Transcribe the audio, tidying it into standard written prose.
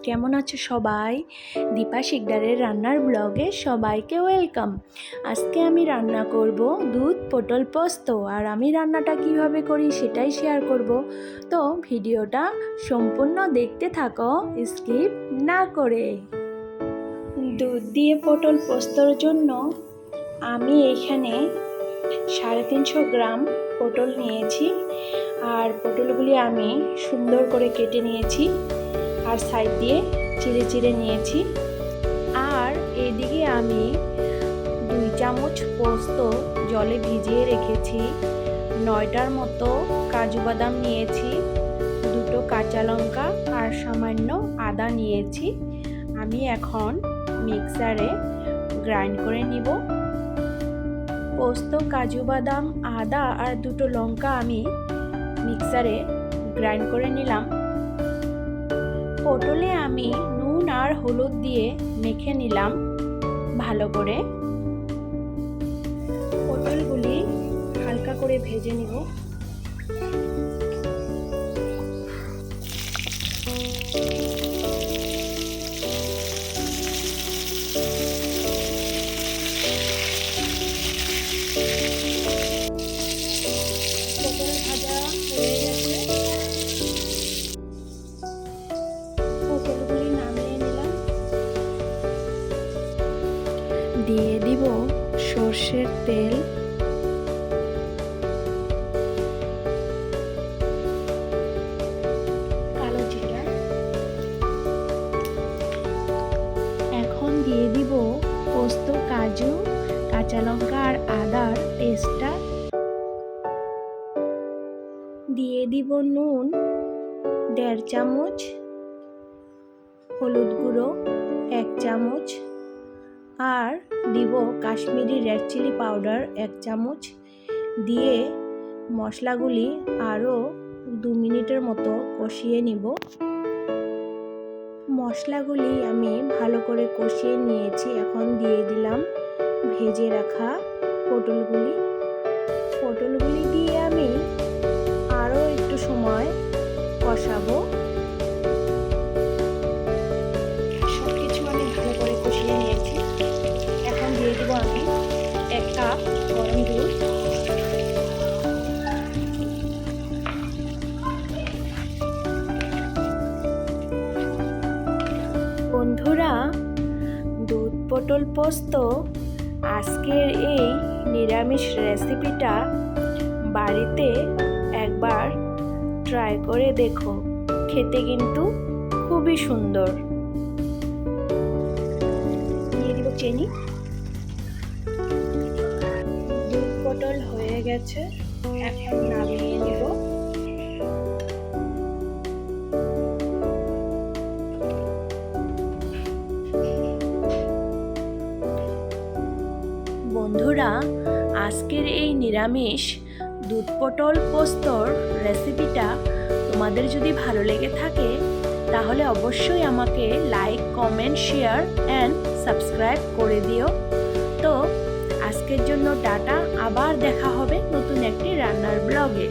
কেমন আছো সবাই? দীপা শিকদারের রান্নার ব্লগে সবাইকে ওয়েলকাম। আজকে আমি রান্না করব দুধ পটল পোস্ত, আর আমি রান্নাটা কিভাবে করি সেটাই শেয়ার করব। তো ভিডিওটা সম্পূর্ণ দেখতে থাকো, স্কিপ না করে। দুধ দিয়ে পটল পোস্তর জন্য আমি এখানে 350 গ্রাম পটল নিয়েছি, আর পটলগুলি আমি সুন্দর করে কেটে নিয়েছি আর সাইড দিয়ে চিড়ে চিড়ে নিয়েছি। আর এদিকে আমি 2 চামচ পোস্ত জলে ভিজিয়ে রেখেছি, 9টার মতো কাজু বাদাম নিয়েছি, 2টো কাঁচা লঙ্কা আর সামান্য আদা নিয়েছি। আমি এখন মিক্সারে গ্রাইন্ড করে নিব। পোস্ত, কাজু বাদাম, আদা আর 2টো লঙ্কা আমি মিক্সারে গ্রাইন্ড করে নিলাম। পটলে আমি নুন আর হলুদ দিয়ে মেখে নিলাম ভালো করে। পটলগুলি হালকা করে ভেজে নিব। পটল ভাজা হয়ে গেছে, পটলগুলি নামিয়ে নিলাম। দিয়ে দিব সর্ষের তেল, কালো জিরা। এখন দিয়ে দিব পোস্ত, কাজু, কাঁচা লঙ্কা আর আদার পেস্টটা। দিয়ে দিব নুন 1.5 চামচ, হলুদ গুঁড়ো 1 চামচ, আর দিব কাশ্মীরি রেড চিলি পাউডার 1 চামচ। দিয়ে মশলাগুলি আরও 2 মিনিটের মতো কষিয়ে নিব। মশলাগুলি আমি ভালো করে কষিয়ে নিয়েছি। এখন দিয়ে দিলাম ভেজে রাখা পটলগুলি দিয়ে আমি আরও একটু সময় কষাবো। সব কিছু আমি ভালো করে কষিয়ে নিয়েছি। এখন দিয়ে দেবো আমি 1 কাপ গরম দুধ। বন্ধুরা, দুধ পটল পোস্ত আজকের এই নিরামিষ রেসিপিটা বাড়িতে একবার ট্রাই করে দেখো, খেতে কিন্তু খুবই সুন্দর। দিয়ে দিব চিনি। দুধ পটল হয়ে গেছে, এখন নামিয়ে নিব। বন্ধুরা, আজকের এই নিরামিষ দুধ পটল পোস্তর রেসিপিটা তোমাদের যদি ভালো লেগে থাকে তাহলে অবশ্যই আমাকে like, comment, share and subscribe করে দিও। তো আজকের জন্য টাটা, আবার দেখা হবে নতুন একটি রান্নার ব্লগে।